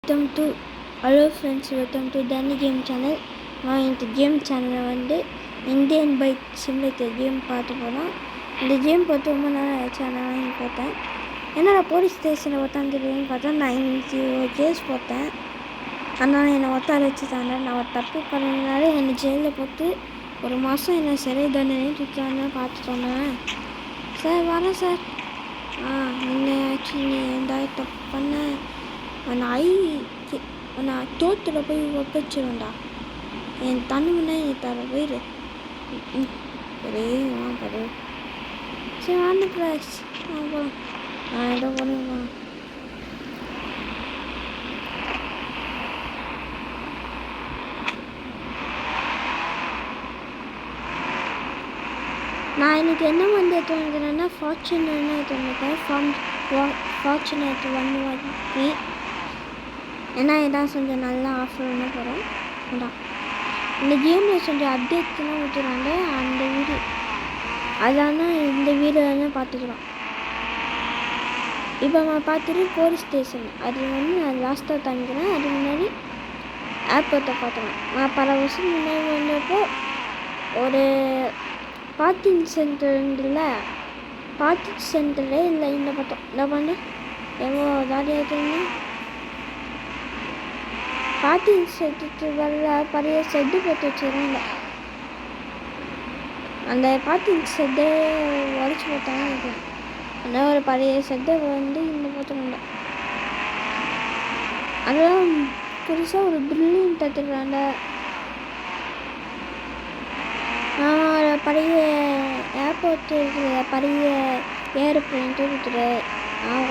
Welcome to hello friends, welcome to Danny game channel. நான் இந்த game சேனலில் Indian bike simulator game பார்த்து போகிறோம். இந்த கேம் பார்த்து ரொம்ப நாள் ஆச்சு. அதனால் வாங்கி பார்த்தேன். ஏன்னா போலீஸ் ஸ்டேஷனில் உட்காந்துருக்கேன்னு பார்த்தா நான் இன்னைக்கு ஒரு கேஸ் போட்டேன். அதனால் என்னை ஒத்தார வச்சுட்டாங்க. நான் ஒரு தப்பு பண்ணதுனால என்னை ஜெயிலில் போட்டு ஒரு மாதம் என்னை சிறை தண்டனை தூக்கிவாங்க பார்த்து சொன்னேன். சார் வரேன் சார். என்ன ஆச்சு? நீ எதாவது தப்பு பண்ண நான் தோத்தில் போய் ஒப்பச்சிருவேன்டா. என் தண்ணுமுன்னா நீ தர போயிரு. ஒரே படு. சரி வாங்க ப்ளஸ் போகலாம். ஏதோ பண்ணுவான். நான் இன்னைக்கு என்ன வண்டி எடுத்து வந்துடுறேன்னா ஃபார்ச்சுனர்னு எடுத்து வந்துட்டேன். ஃபார்ச்சுனர் 113. ஏன்னா இதான் கொஞ்சம் நல்லா ஆஃபர் பண்ண போகிறோம். அதான் இந்த கேமில் கொஞ்சம் அப்டேட்லாம் ஊற்றுறாங்க. அந்த வீடு அதான் இந்த வீடியோவில் பார்த்துக்கலாம். இப்போ நான் பார்த்துட்டு போலீஸ் ஸ்டேஷன் அது நான் லாஸ்ட்டாக தங்கிக்கிறேன். அதுக்கு முன்னாடி ஏர்போர்ட்டை பார்த்துக்கலாம். நான் பல வருஷம் முன்னாடி வந்தப்போ ஒரு பார்க்கிங் சென்டர் இருந்துல, பார்க்கிங் சென்டரே இல்லை. இந்த பார்த்தோம் இந்த பண்ணு எவ்வளோ தாடி ஆகிட்டுங்க. பார்க்கிங் செட்டுக்கு வர பழைய செட்டு போட்டு வச்சுருந்தாங்க. அந்த பார்க்கிங் செட்டை உடச்சி போட்டாங்க. ஆனால் ஒரு பழைய செட்டை இந்த போட்டுருந்தாங்க. அதெல்லாம் புதுசாக ஒரு பில்டிங் தட்டுறாங்க. பழைய ஏர்போர்ட்டு இருக்கிற பழைய ஏரோப்ளேன் தூக்கிட்டு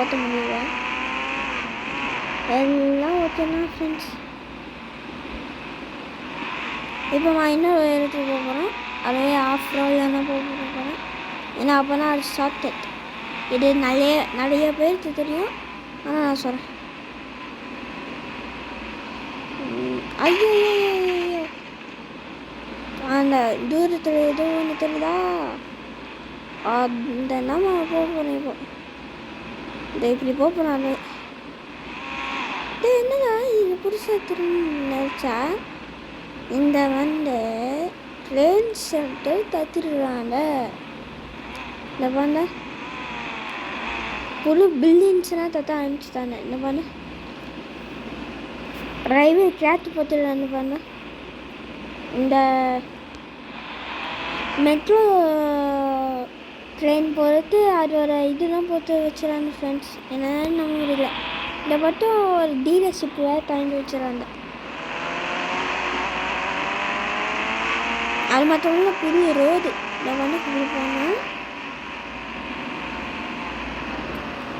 ஓட்ட முடியல. எல்லாம் ஓகேண்ணா ஃப்ரெண்ட்ஸ். இப்போ நான் இன்னும் இடத்துக்கு போக போகிறேன். அதே ஆஃப் ரோடான போக போகிறேன். ஏன்னா அப்போனா அது ஷார்ட்கட். இது நிறைய பேருக்கு தெரியும். ஆனால் நான் சொல்கிறேன். ஐயோ அந்த தூரத்தில் ஏதோ ஒன்று தெரியுதா? அந்த நம்ம போக போகிறேன். இப்போ இந்த இப்படி போக போனாலே என்னடா இது புதுசாக திரும்ப நினச்சா இந்த ட்ரெயின் சென்டர் தத்திடுறாங்க. இந்த பண்ண புது பில்டிங்ஸ்லாம் தத்த ஆரம்பிச்சுட்டாங்க. இந்த பண்ண ரயில்வே ட்ராக் போட்டுடுறாங்க. பண்ண இந்த மெட்ரோ ட்ரெயின் போகிறது அதோட இதெல்லாம் போட்டு வச்சுறாங்க ஃப்ரெண்ட்ஸ். என்னன்னு நம்ம முடியல. இதை மட்டும் ஒரு டீலர்ஷிப் வேறு தங்கி வச்சுறாங்க. அது மட்டும் இல்லை பெரிய ரோடு. இதை வந்து கொடுப்பாங்க.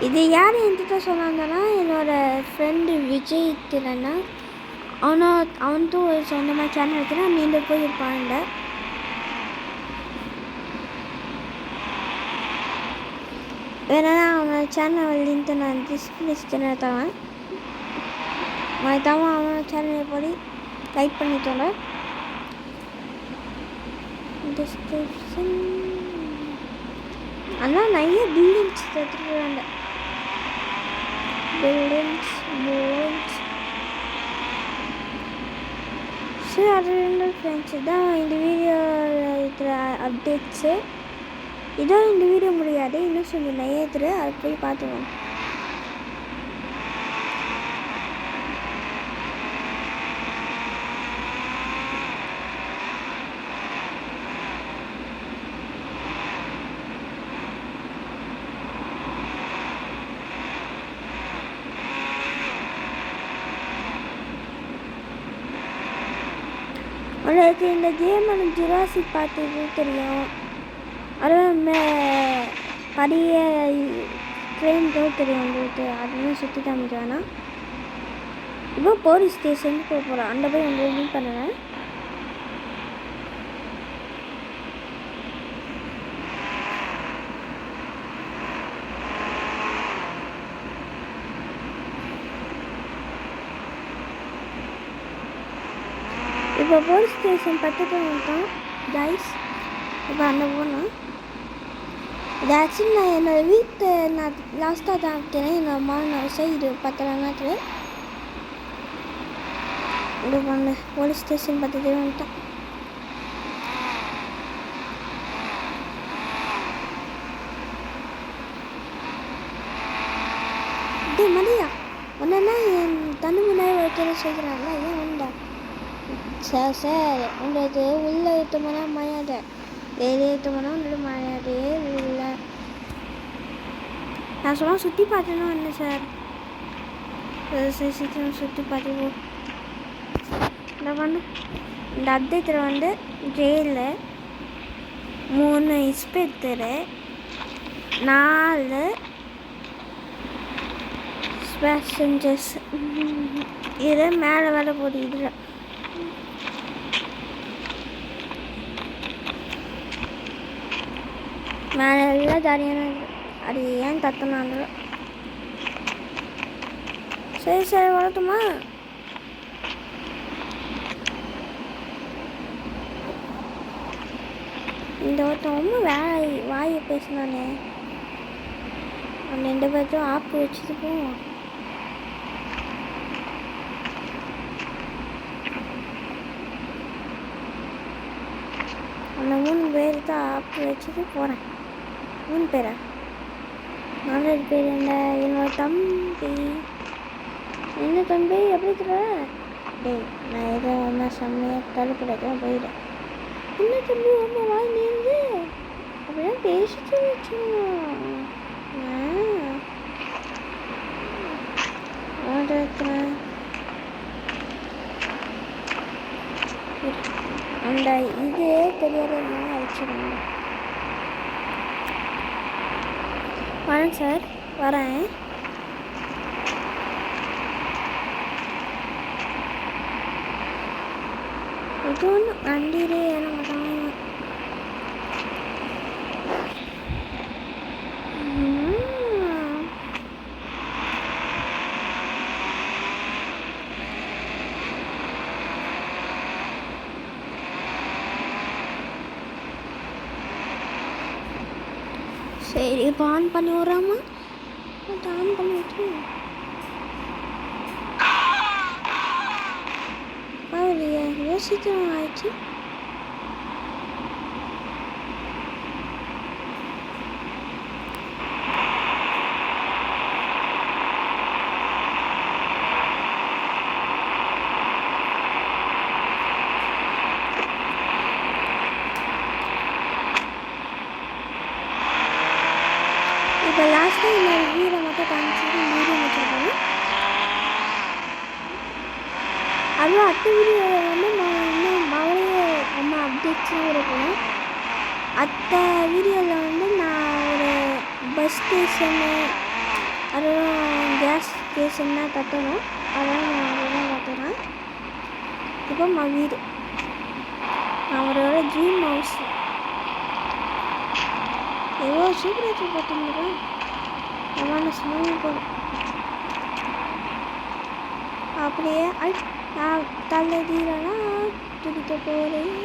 இது யார் என்கிட்ட சொன்னாங்கன்னா என்னோடய ஃப்ரெண்டு விஜய் திறனா. அவனுக்கும் ஒரு சொந்தமாக சேனல் வைக்கிறான். நீண்ட போய் இருப்பாங்க. வேணா அவன் சேனல் லிங்க் நான் டிஸ்கிரிப்ஷனில் தரேன். மறக்காமல் அவன் சேனலை போய் லைக் பண்ணிட்டோங்க. டிஸ்கிரிப்ஷன் ஆனால் நிறைய பில்டிங்ஸ் எடுத்துக்கிறாங்க. பில்டிங்ஸ் சரி, அது ரெண்டு ஃப்ரெண்ட்ஸு தான் இந்த வீடியோவில் இருக்கிற அப்டேட்ஸு. இதோ இந்த வீடியோ முடியாது. இன்னும் கொஞ்சம் நிறைய அதை போய் பார்த்துக்கோங்க. உங்களுக்கு இந்த கேம் எனக்கு ஜுராசிக் பார்த்து தெரியும். அதுவும் பழைய ட்ரெயின் ரோடு தெரியும் உங்களுக்கு. அதுவும் சுற்றி காமிக்க வேணாம். இப்போ போலீஸ் ஸ்டேஷனுக்கு போக போகிறோம். அந்த போய் மீட் பண்ணுவேன். இப்போ போலீஸ் ஸ்டேஷன் பக்கத்தில் வந்துட்டோம் கைஸ். இப்போ அங்கே போனோம். இது ஆக்சுவலி நான் என்னோடய வீட்டை நான் லாஸ்ட்டாக தான் வைக்கிறேன். என்னோட அம்மா நான் சைடு 10 நேரத்தில் இது பண்ண போலீஸ் ஸ்டேஷன் பார்த்துட்டே வந்துட்டான். டே மதியா ஒன்னா என் தண்ணி முன்னாடி வைக்கிற சொல்கிறாங்களா ஏன் வந்தா சார் சார் உங்களுக்கு உள்ள விட்டோம்னா மழையாத வெளியே விட்டோம்னா உங்களுக்கு மழையாதே இல்லை. நான் சும்மா சுற்றி பார்த்தேன்னா வந்தேன் சார். சீக்கிரம் சுற்றி பார்த்துப்போம். இந்த பண்ணு இந்த அப்டேட்டில் வந்து ஜெயிலில் 3 இன்ஸ்பெக்டரு 4 பேசஞ்சர்ஸ் இதை மேலே வேலை போகுது. இதில் மேலே எல்லாம் ஜாலியான அது ஏன் கத்தனால. சரி சரி வரட்டுமா? இந்த ஒருத்தன் ரொம்ப வாயை பேசினானே அந்த 2 பேர்த்தும் ஆப்பு வச்சுட்டு போவோம். அந்த 3 பேர் தான் ஆப்பு வச்சுட்டு போகிறேன். 3 பேரா? 4 பேர் என்ன? என்னோட தம்பி. என்ன தம்பி எப்படி தர? டேய் நான் எதோ ஒன்றா செம்மையாக தடுப்படைக்கலாம் போயிட்டேன். என்ன தம்பி ரொம்ப வாய் நீந்து அப்படிலாம் பேசிட்டு வச்சோம். அந்த இது தெரியாத அழைச்சிடுங்க. வரேன் சார் வரேன். இது ஒன்று வண்டியிலே ஏற மாட்டாங்க. சரி இப்போ ஆன் பண்ணி விட்றாமா? ஆன் பண்ணி விட்டு யோசிக்கலாம் ஆயிடுச்சு. இப்போ லாஸ்ட்டாக இந்த வீடை மட்டும் காமிச்சிட்டு வீடியோ வச்சுருப்பாங்க. அதுவும் அடுத்த வீடியோவில் வந்து இன்னும் மழையே ரொம்ப அப்டேட்ஸும் இருக்கும். அடுத்த வீடியோவில் வந்து நான் ஒரு பஸ் ஸ்டேஷனு அதெல்லாம் கேஸ் ஸ்டேஷன்லாம் கட்டணும். அதெல்லாம் நான் அதெல்லாம் கட்டுறேன். இப்போ வீடு அவரோட ட்ரீம் ஹவுஸ் எவ்வளோ சூப்பராக பார்த்தீங்களா? எவ்வளோ ஸ்விம்மிங் பூல் அப்படியே நான் தள்ளதீரெல்லாம் துடிக்க போகிறேன்.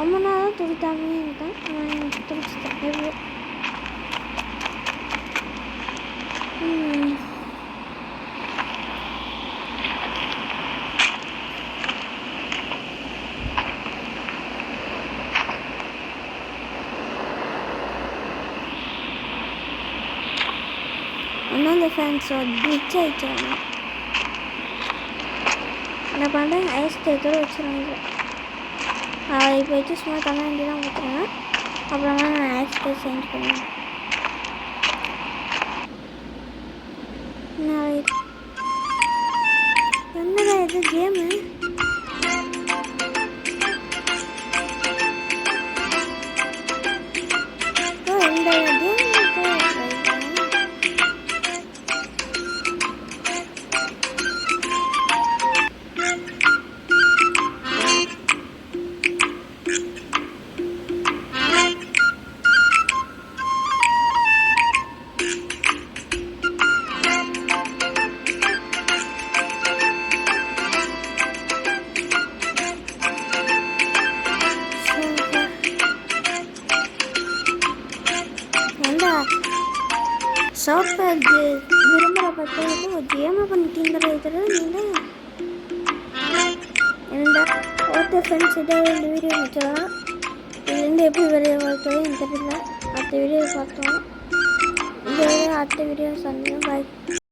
ரொம்ப நாளாக துடித்தாமே இருக்கேன். துடிச்சிட்டேன் எவ்வளோ. இன்னொன்று ஃப்ரெண்ட்ஸ் பிரிட்ஜ் ஆயிடுச்சாங்க. என்ன பண்ணுறேன் ஐஸ் தேக்கோடு வச்சுருவாங்க. இப்போ வச்சு சும்மா தண்ணி தான் ஊற்றுறேன். அப்புறமா நான் ஐஸ் தேக் சேஞ்ச் பண்ணுவேன். என்னடா இது கேமு? இந்த கேம் சாஃப்ட்வேர் விரும்புகிற பற்றவங்களுக்கு கேமை பண்ணி தீந்துடுறது நீங்கள் என்னடா ஓகே ஃப்ரெண்ட்ஸ், இதை இந்த வீடியோ முடிச்சலாம். இதுலேருந்து எப்படி வெளியே பார்த்தோம் எனக்கு தெரியல. அடுத்த வீடியோ பார்த்தோம். இந்த வீடியோ அடுத்த வீடியோ சந்திக்கும். பாய்.